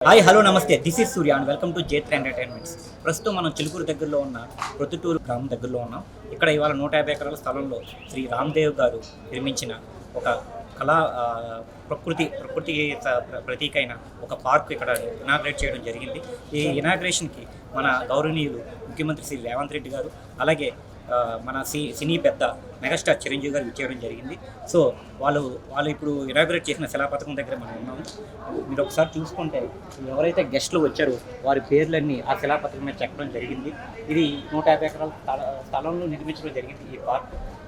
Hi hello నమస్తే, this is Surya and welcome to Jetra entertainments. ప్రస్తుతం మనం చిలుకూరు దగ్గరలో ఉన్న ప్రొద్దుటూరు గ్రామం దగ్గరలో ఉన్నాం. ఇక్కడ ఇవాళ 150 ఎకరాల స్థలంలో శ్రీ రామ్దేవ్ గారు నిర్మించిన ఒక కళా ప్రకృతి ప్రతీక అయిన ఒక పార్క్ ఇక్కడ ఇనాగ్రేట్ చేయడం జరిగింది. ఈ ఇనాగ్రేషన్కి మన గౌరవనీయులు ముఖ్యమంత్రి శ్రీ రేవంత్ రెడ్డి గారు, అలాగే మన సినీ పెద్ద మెగాస్టార్ చిరంజీవి గారు ఇచ్చేయడం జరిగింది. సో వాళ్ళు ఇప్పుడు ఇనాగ్రేట్ చేసిన శిలాపథకం దగ్గర మనం ఉన్నాము. మీరు ఒకసారి చూసుకుంటే ఎవరైతే గెస్టులు వచ్చారో వారి పేర్లన్నీ ఆ శిలాపథకం మీద చెక్కడం జరిగింది. ఇది 150 ఎకరాల స్థలంలో నిర్మించడం జరిగింది.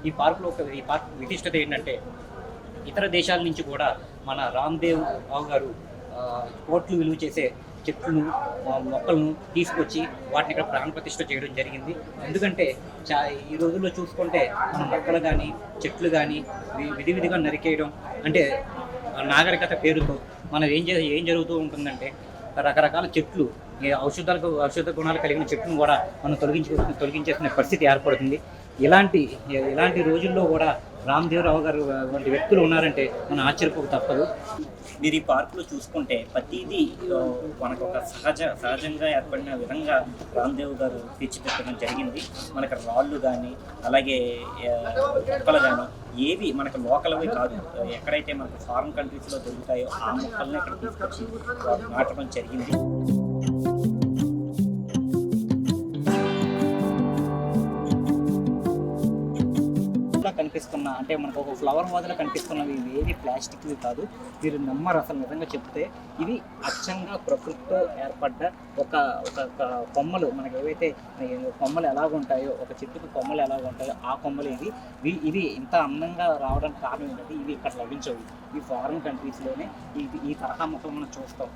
ఈ పార్క్ విశిష్టత ఏంటంటే, ఇతర దేశాల నుంచి కూడా మన రామ్దేవ్ రావు గారు కోట్లు విలువ చేసే చెట్లను మొక్కలను తీసుకొచ్చి వాటిని ఇక్కడ ప్రాణప్రతిష్ఠ చేయడం జరిగింది. ఎందుకంటే ఈ రోజుల్లో చూసుకుంటే మన మొక్కలు కానీ చెట్లు కానీ విధిగా నరికేయడం అంటే నాగరికత పేరుతో మనం ఏం జరుగుతూ ఉంటుందంటే, రకరకాల చెట్లు ఔషధ గుణాలు కలిగిన చెట్లను కూడా మనం తొలగించేసిన పరిస్థితి ఏర్పడుతుంది. ఇలాంటి రోజుల్లో కూడా రామ్దేవరావు గారు వంటి వ్యక్తులు ఉన్నారంటే మనం ఆశ్చర్యపోక తప్పదు. మీరు ఈ పార్కులో చూసుకుంటే ప్రతిదీ మనకు ఒక సహజంగా ఏర్పడిన విధంగా రామ్దేవ్ గారు తీర్చిదిద్దడం జరిగింది. మనకు రాళ్ళు కానీ అలాగే మొక్కలు కానీ ఏవి మనకు లోకల్వి కాదు. ఎక్కడైతే మనకు ఫారిన్ కంట్రీస్లో దొరుకుతాయో ఆ మొక్కలను ఇక్కడ తీసుకొచ్చి నాటడం జరిగింది. కనిపిస్తున్న అంటే మనకు ఒక ఫ్లవర్ వాజ్లో కనిపిస్తున్నవి ఏవి ప్లాస్టిక్వి కాదు. మీరు నమ్మరు అసలు నిజంగా చెప్తే. ఇవి అచ్చంగా ప్రకృతితో ఏర్పడ్డ ఒక కొమ్మలు. మనకి ఏవైతే కొమ్మలు ఎలాగుంటాయో, ఒక చెట్టుకు కొమ్మలు ఎలాగుంటాయో ఆ కొమ్మలు ఇవి ఇంత అందంగా రావడానికి కారణం ఏంటంటే ఇవి ఇక్కడ లభించవు. ఈ ఫారిన్ కంట్రీస్లోనే ఈ తరహా మొక్కలు మనం చూస్తాం.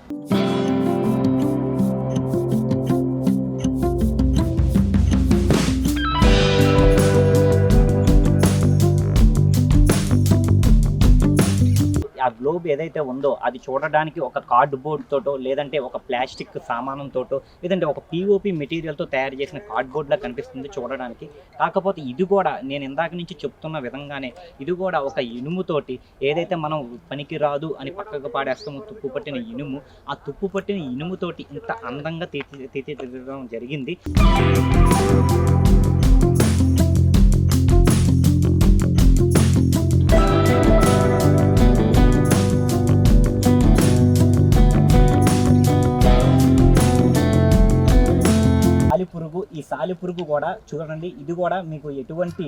ఆ గ్లోబ్ ఏదైతే ఉందో అది చూడడానికి ఒక కార్డ్బోర్డ్ తోటో, లేదంటే ఒక ప్లాస్టిక్ సామానంతోటో, లేదంటే ఒక పిఓపి మెటీరియల్తో తయారు చేసిన కార్డ్బోర్డ్లా కనిపిస్తుంది చూడడానికి. కాకపోతే ఇది కూడా నేను ఇందాక నుంచి చెప్తున్న విధంగానే ఇది కూడా ఒక ఇనుముతోటి, ఏదైతే మనం పనికి రాదు అని పక్కకు పాడేస్తామో తుప్పు పట్టిన ఇనుము, ఆ తుప్పు పట్టిన ఇనుముతోటి ఇంత అందంగా తీర్చిదిద్దడం జరిగింది. ఈ సాలిపురుగు కూడా చూడండి, ఇది కూడా మీకు ఎటువంటి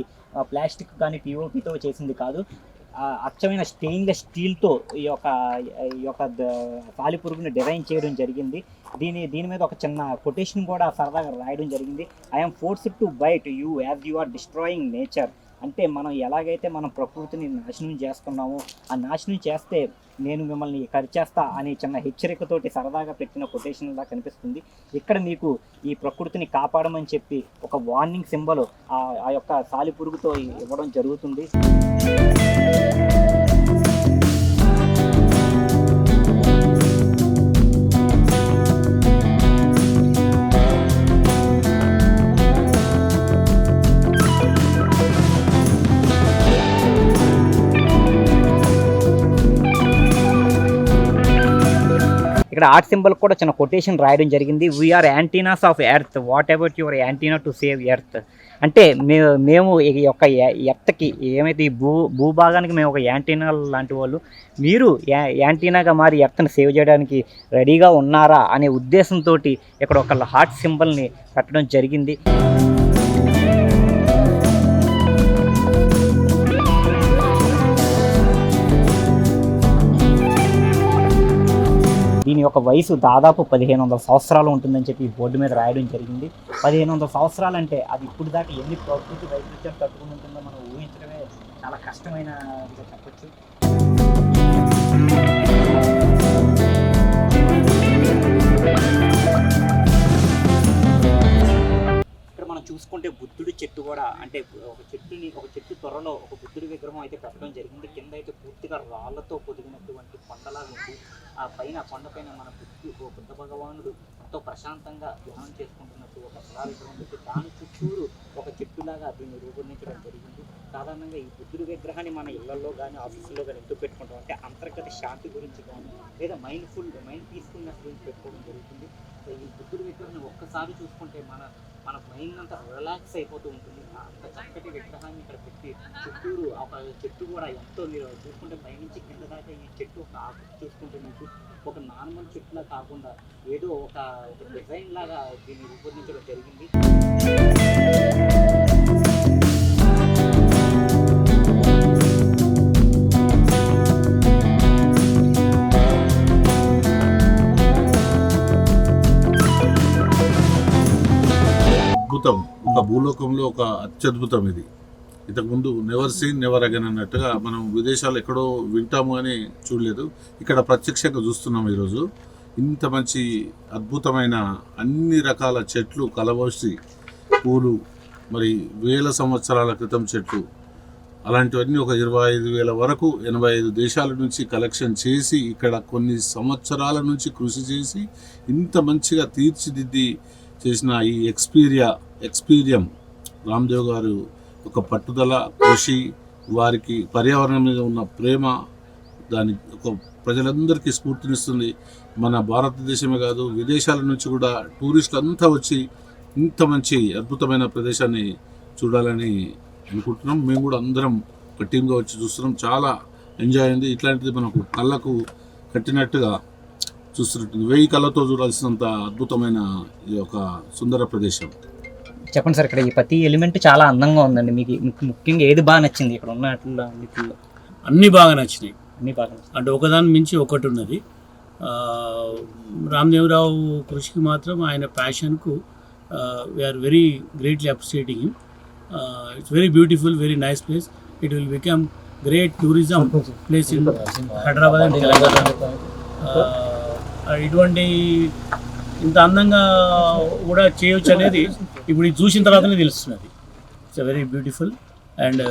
ప్లాస్టిక్ కానీ పిఓపితో చేసింది కాదు. అచ్చమైన స్టెయిన్లెస్ స్టీల్తో ఈ యొక్క సాలిపురుగుని డిజైన్ చేయడం జరిగింది. దీని మీద ఒక చిన్న కొటేషన్ కూడా సరదాగా రాయడం జరిగింది. I'm forced to bite you as you are destroying nature. అంటే మనం ఎలాగైతే మనం ప్రకృతిని నాశనం చేస్తున్నామో, ఆ నాశనం చేస్తే నేను మిమ్మల్ని కరిచేస్తా అనే చిన్న హెచ్చరికతోటి సరదాగా పెట్టిన కొటేషన్లా కనిపిస్తుంది. ఇక్కడ మీకు ఈ ప్రకృతిని కాపాడమని చెప్పి ఒక వార్నింగ్ సింబల్ ఆ యొక్క సాలిపురుగుతో ఇవ్వడం జరుగుతుంది. ఇక్కడ ఆర్ట్ సింబల్ కూడా చిన్న కొటేషన్ రాయడం జరిగింది. We are antennas of earth, what about your antenna to save earth. అంటే మేము ఈ యొక్క ఎర్త్కి ఏమైతే ఈ భూభాగానికి మేము ఒక యాంటీనా లాంటి వాళ్ళు, మీరు యాంటీనాగా మారి ఎర్త్ని సేవ్ చేయడానికి రెడీగా ఉన్నారా అనే ఉద్దేశంతో ఇక్కడ ఒక హార్ట్ సింబల్ని పెట్టడం జరిగింది. దీని యొక్క వయసు దాదాపు 1500 సంవత్సరాలు ఉంటుందని చెప్పి ఈ బోర్డు మీద రాయడం జరిగింది. 1500 సంవత్సరాలు అంటే అది ఇప్పుడు దాకా ఎన్ని ప్రకృతి వైపరీత్యం తట్టుకుని ఉంటుందో మనం ఊహించడమే చాలా కష్టమైన చెప్పచ్చు. ఇక్కడ మనం చూసుకుంటే బుద్ధుడి చెట్టు కూడా, అంటే ఒక చెట్టు త్వరలో ఒక బుద్ధుడి విగ్రహం అయితే పెట్టడం జరిగింది. కింద అయితే పూర్తిగా రాళ్లతో పొదిగినటువంటి కొండలాగా ఉంది. ఆ కొండ పైన మన బుద్ధ భగవానుడు ఎంతో ప్రశాంతంగా ధ్యానం చేసుకుంటున్నట్టు ఒక కళా విగ్రహం పెట్టి దాని చుట్టూరు ఒక చెట్టులాగా దీన్ని రూపొందించడం జరిగింది. సాధారణంగా ఈ బుద్ధుడి విగ్రహాన్ని మన ఇళ్లలో కానీ ఆఫీసుల్లో కానీ ఎందుకు పెట్టుకుంటాం అంటే అంతర్గత శాంతి గురించి కానీ లేదా మైండ్ పీస్ఫుల్నెస్ గురించి పెట్టుకోవడం జరుగుతుంది. సో ఈ బుద్ధుడి విగ్రహాన్ని ఒక్కసారి చూసుకుంటే మన మైండ్ అంతా రిలాక్స్ అయిపోతూ ఉంటుంది. అంత చక్కటి విగ్రహాన్ని ఇక్కడ పెట్టి చుట్టూరు ఒక చెట్టు కూడా ఎంతో మీరు చూసుకుంటే పైనుంచి కింద దాకా ఈ చెట్టు ఒక ఆకు చూసుకుంటే మీకు ఒక నార్మల్ చెట్టులా కాకుండా ఏదో ఒక డిజైన్ లాగా దీన్ని రూపొందించడం జరిగింది. అద్భుతం, ఒక భూలోకంలో ఒక అత్యద్భుతం ఇది. ఇంతకుముందు నెవర్ సీన్ నెవర్ అగైన్ అన్నట్టుగా మనం విదేశాలు ఎక్కడో వింటాము అని చూడలేదు, ఇక్కడ ప్రత్యక్షంగా చూస్తున్నాం ఈరోజు. ఇంత మంచి అద్భుతమైన అన్ని రకాల చెట్లు కలబోసి పూలు, మరి వేల సంవత్సరాల క్రితం చెట్లు, అలాంటివన్నీ ఒక 25,000 వరకు 85 దేశాల నుంచి కలెక్షన్ చేసి ఇక్కడ కొన్ని సంవత్సరాల నుంచి కృషి చేసి ఇంత మంచిగా తీర్చిదిద్ది చేసిన ఈ ఎక్స్పీరియం రామ్దేవ్ గారు ఒక పట్టుదల, కృషి, వారికి పర్యావరణం మీద ఉన్న ప్రేమ దాని ఒక ప్రజలందరికీ స్ఫూర్తినిస్తుంది. మన భారతదేశమే కాదు విదేశాల నుంచి కూడా టూరిస్టులు అంతా వచ్చి ఇంత మంచి అద్భుతమైన ప్రదేశాన్ని చూడాలని అనుకుంటున్నాం. మేము కూడా అందరం ఒక టీమ్గా వచ్చి చూస్తున్నాం. చాలా ఎంజాయ్ అయింది. ఇట్లాంటిది మనకు కళ్ళకు కట్టినట్టుగా చూస్తున్నట్టుంది. 1000 కళ్ళతో చూడాల్సినంత అద్భుతమైన ఈ యొక్క సుందర ప్రదేశం. చెప్పండి సార్, ఇక్కడ ఈ ప్రతి ఎలిమెంట్ చాలా అందంగా ఉందండి. మీకు ముఖ్యంగా ఏది బాగా నచ్చింది ఇక్కడ ఉన్న వాటిల్లో? అన్నీ బాగా నచ్చినాయి. అన్నీ బాగా అంటే ఒకదాని మించి ఒకటి ఉన్నది. రామ్దేవరావు కృషికి మాత్రం ఆయన ప్యాషన్కు we are very greatly appreciating him. It's very beautiful, very nice place. It will become great tourism place in Hyderabad and Telangana. ఇటువంటి ఇంత అందంగా కూడా చేయొచ్చు అనేది ఇప్పుడు ఇది చూసిన తర్వాతనే తెలుస్తున్నది. It's very beautiful and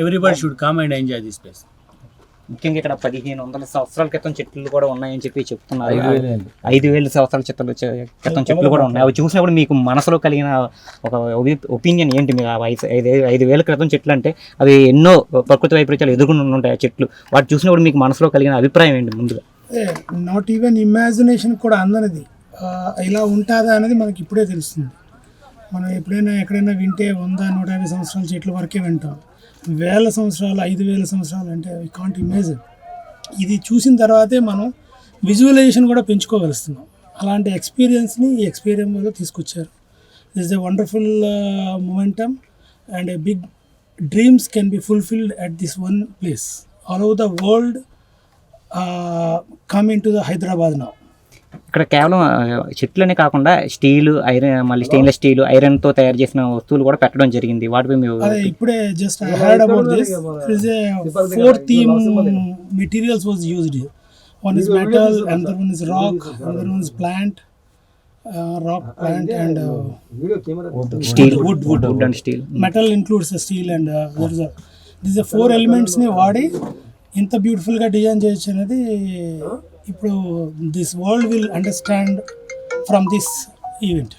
everybody should come and enjoy this place. ముఖ్యంగా ఇక్కడ 1500 సంవత్సరాల క్రితం చెట్లు కూడా ఉన్నాయని చెప్పి చెప్తున్నారు. 5,000 సంవత్సరాల క్రితం చెట్లు కూడా ఉన్నాయి. అవి చూసినప్పుడు మీకు మనసులో కలిగిన ఒక ఒపీనియన్ ఏంటి? మీరు 5,000 క్రితం చెట్లు అంటే అవి ఎన్నో ప్రకృతి వైపరీత్యాలు ఎదుర్కొని ఉంటాయి ఆ చెట్లు. వాటి చూసినప్పుడు మీకు మనసులో కలిగిన అభిప్రాయం ఏంటి? ముందుగా నాట్ ఈవెన్ ఇమాజినేషన్ కూడా అందనిది ఇలా ఉంటుందా అనేది మనకి ఇప్పుడే తెలుస్తుంది. మనం ఎక్కడైనా వింటే 100-150 సంవత్సరాల చెట్ల వరకే వింటాం. 1000 సంవత్సరాలు, 5,000 సంవత్సరాలు అంటే వి కాంట్ ఇమేజిన్. ఇది చూసిన తర్వాతే మనం విజువలైజేషన్ కూడా పెంచుకోగలుగుతున్నాం. అలాంటి ఎక్స్పీరియన్స్ని ఈ ఎక్స్పీరియన్స్ తీసుకొచ్చారు. This is a wonderful momentum and a big dreams can be fulfilled at this one place. All over the world come in to the Hyderabad now. ఇక్కడ కేవలం చెట్లనే కాకుండా స్టీలు, ఐరన్, మళ్ళీ స్టెయిన్లెస్ స్టీల్, ఐరన్తో తయారు చేసిన వస్తువులు కూడా పెట్టడం జరిగింది. వాటిపై మేము ఇప్పుడే just I heard about this. There is a 4 theme materials was used here. One is metal, another one is rock, another one is plant and steel, wood and steel. Metal includes the steel and these are 4 elements ని వాడి ఇంత బ్యూటిఫుల్గా design చేయొచ్చు అనేది ఇప్పుడు this world will understand from this event.